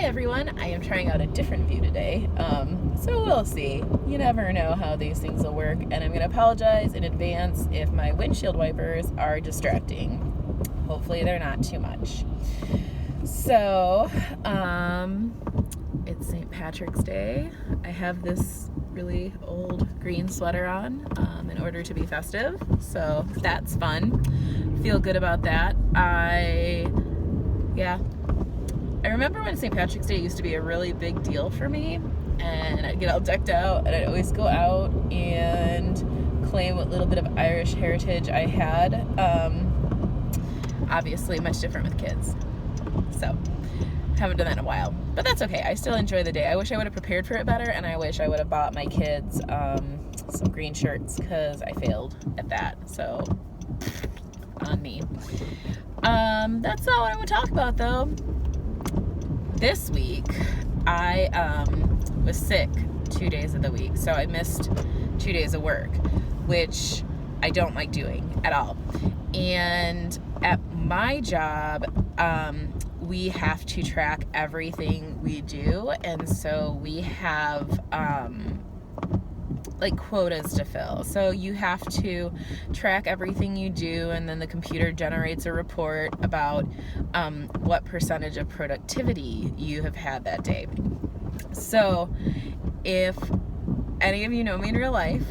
everyone, I am trying out a different view today, so we'll see. You never know how these things will work, and I'm going to apologize in advance if my windshield wipers are distracting. Hopefully they're not too much. So, it's St. Patrick's Day. I have this really old green sweater on in order to be festive, so that's fun. Feel good about that. I remember when St. Patrick's Day used to be a really big deal for me, and I'd get all decked out, and I'd always go out and claim what little bit of Irish heritage I had. Obviously much different with kids, so haven't done that in a while, but that's okay. I still enjoy the day. I wish I would have prepared for it better, and I wish I would have bought my kids some green shirts, because I failed at that, so on me. That's not what I want to talk about, though. This week, I was sick 2 days of the week, so I missed 2 days of work, which I don't like doing at all. And at my job, we have to track everything we do, and so we have like quotas to fill. So you have to track everything you do, and then the computer generates a report about what percentage of productivity you have had that day. So if any of you know me in real life,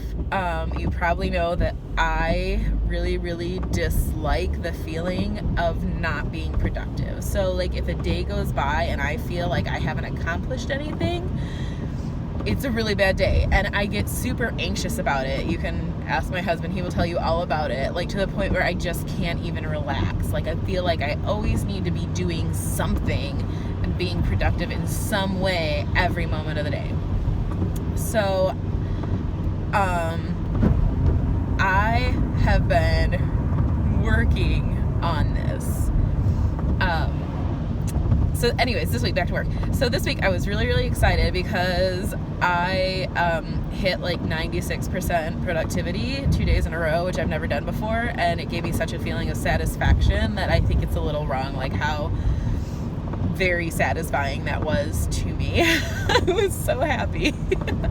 you probably know that I really, really dislike the feeling of not being productive. So like if a day goes by and I feel like I haven't accomplished anything, it's a really bad day, and I get super anxious about it. You can ask my husband, he will tell you all about it, like to the point where I just can't even relax. Like I feel like I always need to be doing something and being productive in some way every moment of the day. So I have been working on this. So anyways, this week, back to work. So this week I was really, really excited because I hit like 96% productivity 2 days in a row, which I've never done before, and it gave me such a feeling of satisfaction that I think it's a little wrong, like how very satisfying that was to me. I was so happy.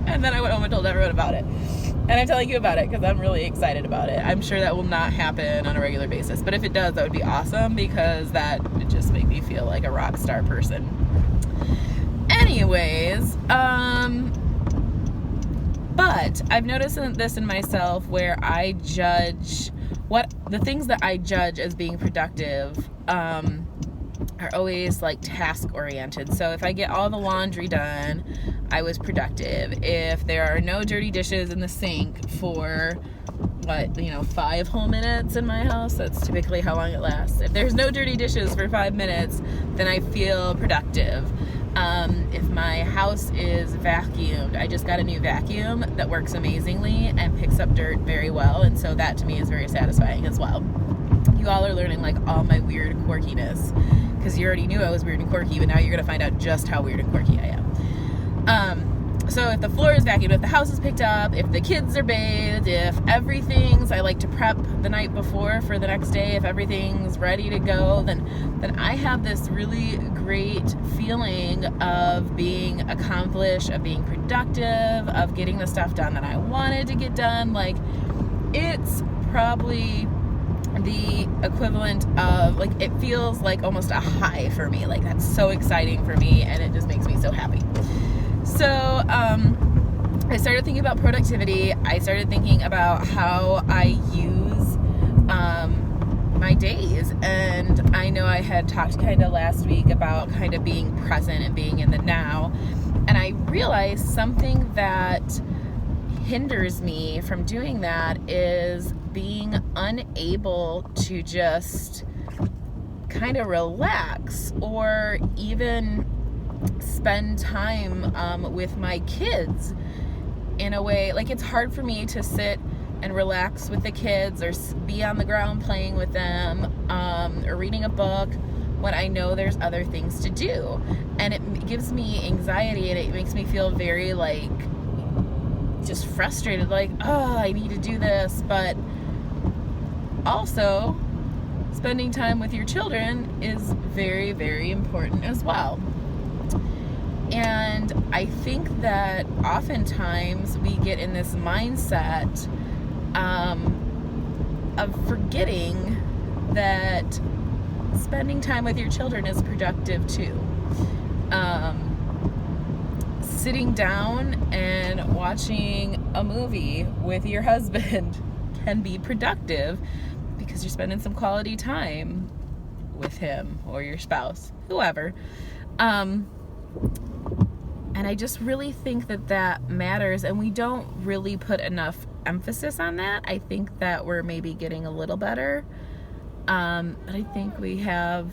And then I went home and told everyone about it. And I'm telling you about it because I'm really excited about it. I'm sure that will not happen on a regular basis, but if it does, that would be awesome, because that would just make me feel like a rock star person. Anyways, but I've noticed this in myself where I judge the things that I judge as being productive are always like task oriented. So if I get all the laundry done, I was productive. If there are no dirty dishes in the sink for 5 whole minutes in my house, that's typically how long it lasts. If there's no dirty dishes for 5 minutes, then I feel productive. If my house is vacuumed, I just got a new vacuum that works amazingly and picks up dirt very well, and so that to me is very satisfying as well. You all are learning like all my weird quirkiness, because you already knew I was weird and quirky, but now you're going to find out just how weird and quirky I am. So if the floor is vacuumed, if the house is picked up, if the kids are bathed, if I like to prep the night before for the next day, if everything's ready to go, then I have this really great feeling of being accomplished, of being productive, of getting the stuff done that I wanted to get done. Like, it's probably the equivalent of, like, it feels like almost a high for me. Like, that's so exciting for me, and it just makes me so happy. So I started thinking about productivity. I started thinking about how I use my days, and I know I had talked kind of last week about kind of being present and being in the now, and I realized something that hinders me from doing that is being unable to just kind of relax or even spend time with my kids in a way. Like, it's hard for me to sit and relax with the kids or be on the ground playing with them or reading a book when I know there's other things to do, and it gives me anxiety, and it makes me feel very like just frustrated, like, oh, I need to do this. But also, spending time with your children is very, very important as well. And I think that oftentimes we get in this mindset of forgetting that spending time with your children is productive too. Sitting down and watching a movie with your husband can be productive because you're spending some quality time with him or your spouse, whoever. And I just really think that matters, and we don't really put enough emphasis on that. I think that we're maybe getting a little better, but I think we have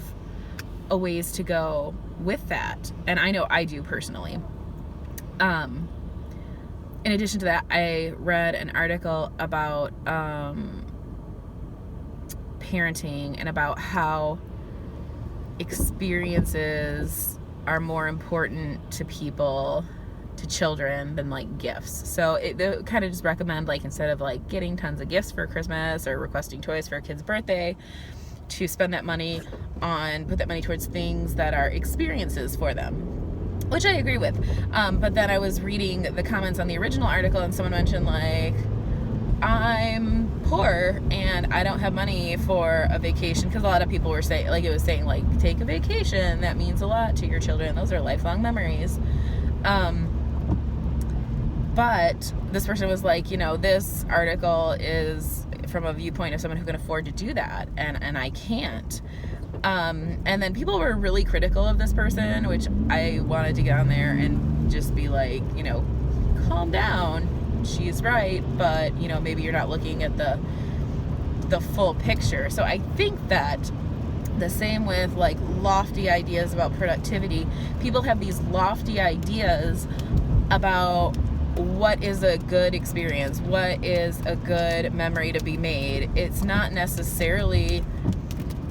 a ways to go with that, and I know I do personally. In addition to that, I read an article about parenting and about how experiences are more important to people, to children, than like gifts. So they kind of just recommend, like, instead of like getting tons of gifts for Christmas or requesting toys for a kid's birthday, to spend that money put that money towards things that are experiences for them, which I agree with. But then I was reading the comments on the original article, and someone mentioned, like, I'm poor and I don't have money for a vacation, because a lot of people were saying, like, it was saying, like, take a vacation, that means a lot to your children, those are lifelong memories. But this person was like, this article is from a viewpoint of someone who can afford to do that, and I can't. And then people were really critical of this person, which I wanted to get on there and just be like, calm down, she's right, but maybe you're not looking at the full picture. So I think that the same with like lofty ideas about productivity. People have these lofty ideas about what is a good experience, what is a good memory to be made. It's not necessarily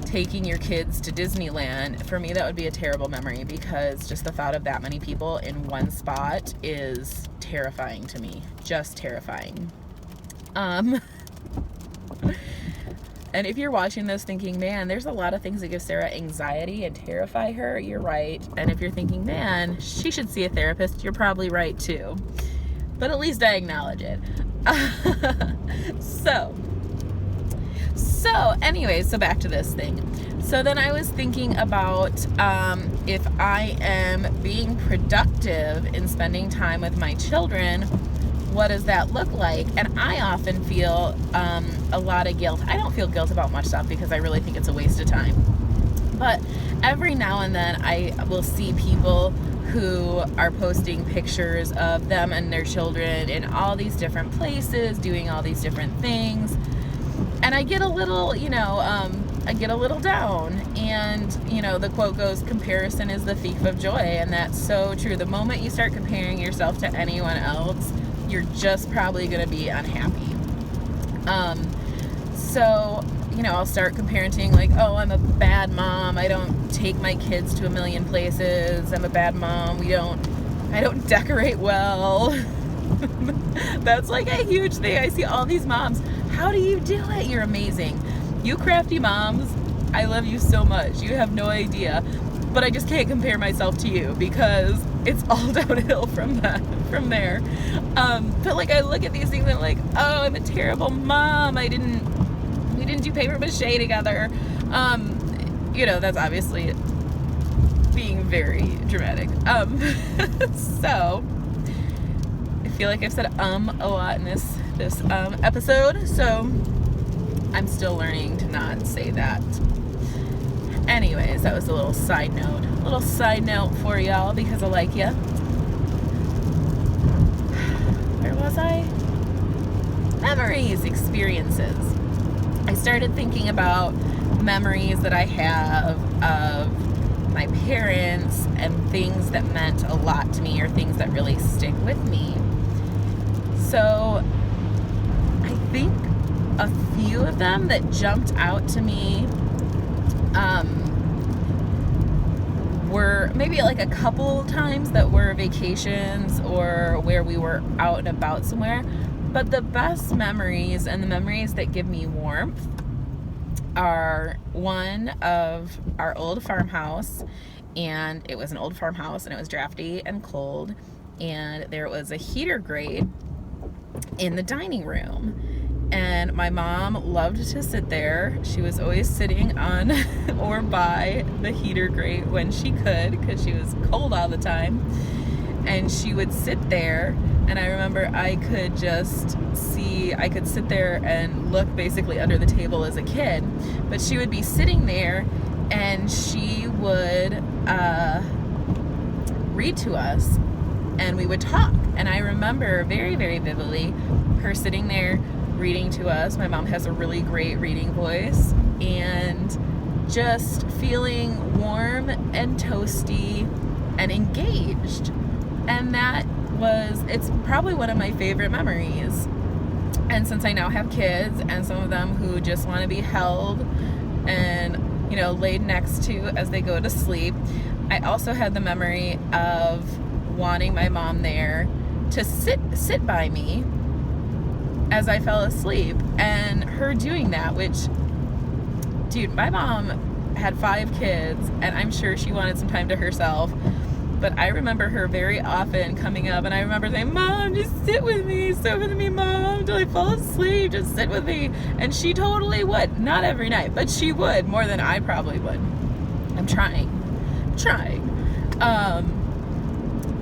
taking your kids to Disneyland. For me, that would be a terrible memory, because just the thought of that many people in one spot is terrifying to me. Just terrifying. And if you're watching this thinking, man, there's a lot of things that give Sarah anxiety and terrify her, you're right. And if you're thinking, man, she should see a therapist, you're probably right too. But at least I acknowledge it. So anyways, so back to this thing. So then I was thinking about if I am being productive in spending time with my children, what does that look like? And I often feel a lot of guilt. I don't feel guilt about much stuff because I really think it's a waste of time. But every now and then I will see people who are posting pictures of them and their children in all these different places, doing all these different things. And I get a little, I get a little down. And, the quote goes, comparison is the thief of joy. And that's so true. The moment you start comparing yourself to anyone else, you're just probably going to be unhappy. So, I'll start comparing, like, oh, I'm a bad mom. I don't take my kids to a million places. I'm a bad mom. I don't decorate well. That's like a huge thing. I see all these moms. How do you do it? You're amazing. You crafty moms, I love you so much. You have no idea. But I just can't compare myself to you because it's all downhill from there. But like I look at these things and I'm like, oh, I'm a terrible mom. We didn't do paper mache together. That's obviously being very dramatic. So I feel like I've said a lot in this episode, so I'm still learning to not say that. Anyways, that was a little side note for y'all because I like ya. Where was I? Memories, experiences. I started thinking about memories that I have of my parents and things that meant a lot to me or things that really stick with me. So I think a few of them that jumped out to me were maybe like a couple times that were vacations or where we were out and about somewhere. But the best memories and the memories that give me warmth are one of our old farmhouse and it was an old farmhouse, and it was drafty and cold, and there was a heater grate in the dining room. And my mom loved to sit there. She was always sitting on or by the heater grate when she could, because she was cold all the time. And she would sit there, and I remember I could sit there and look basically under the table as a kid. But she would be sitting there, and she would read to us, and we would talk. And I remember very, very vividly her sitting there reading to us. My mom has a really great reading voice, and just feeling warm and toasty and engaged. And it's probably one of my favorite memories. And since I now have kids, and some of them who just want to be held and, laid next to as they go to sleep, I also had the memory of wanting my mom there to sit by me as I fell asleep, and her doing that, which, dude, my mom had 5 kids, and I'm sure she wanted some time to herself, but I remember her very often coming up, and I remember saying, "Mom, just sit with me, Mom, till I fall asleep, just sit with me." And she totally would. Not every night, but she would, more than I probably would. I'm trying.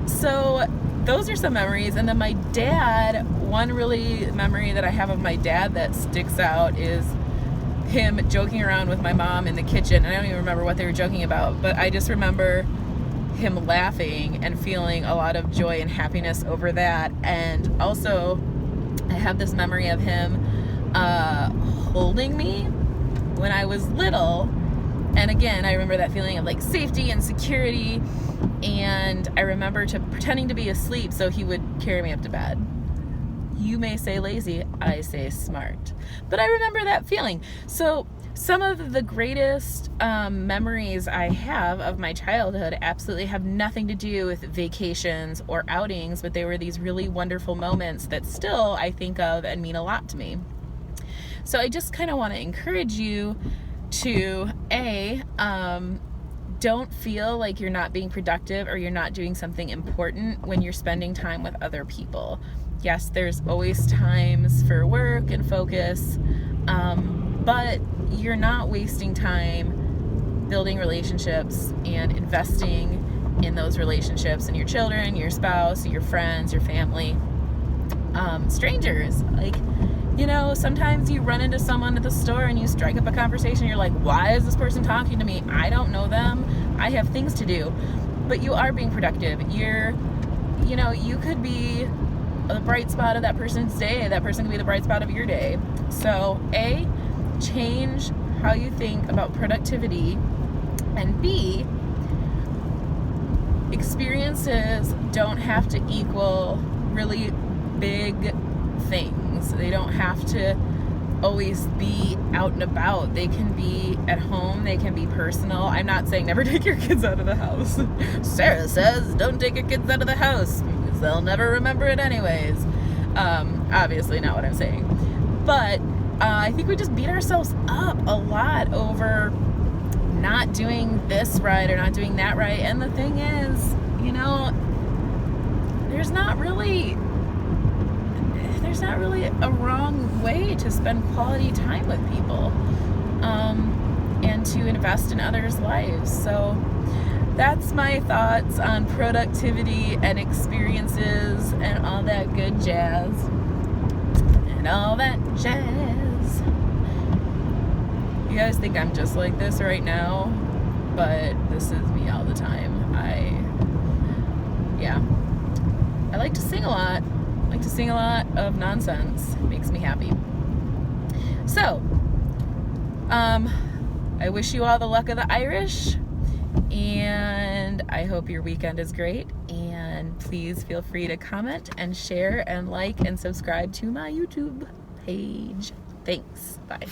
So those are some memories. And then my dad, one really memory that I have of my dad that sticks out is him joking around with my mom in the kitchen. And I don't even remember what they were joking about, but I just remember him laughing and feeling a lot of joy and happiness over that. And also, I have this memory of him holding me when I was little. And again, I remember that feeling of like safety and security. And I remember pretending to be asleep so he would carry me up to bed. You may say lazy, I say smart. But I remember that feeling. So some of the greatest memories I have of my childhood absolutely have nothing to do with vacations or outings, but they were these really wonderful moments that still I think of and mean a lot to me. So I just kind of want to encourage you to, don't feel like you're not being productive or you're not doing something important when you're spending time with other people. Yes, there's always times for work and focus, but you're not wasting time building relationships and investing in those relationships and your children, your spouse, your friends, your family, strangers. Like, sometimes you run into someone at the store and you strike up a conversation. You're like, why is this person talking to me? I don't know them. I have things to do. But you are being productive. You could be the bright spot of that person's day. That person could be the bright spot of your day. So, A, change how you think about productivity, and B, experiences don't have to equal really big things. They don't have to always be out and about. They can be at home. They can be personal. I'm not saying never take your kids out of the house. Sarah says don't take your kids out of the house because they'll never remember it anyways. Obviously not what I'm saying. But I think we just beat ourselves up a lot over not doing this right or not doing that right. And the thing is, there's not really a wrong way to spend quality time with people, and to invest in others' lives. So that's my thoughts on productivity and experiences and all that good jazz. And all that jazz. You guys think I'm just like this right now, but this is me all the time. I like to sing a lot. I like to sing a lot of nonsense. It makes me happy. So, I wish you all the luck of the Irish, and I hope your weekend is great. And please feel free to comment and share and like and subscribe to my YouTube page. Thanks. Bye.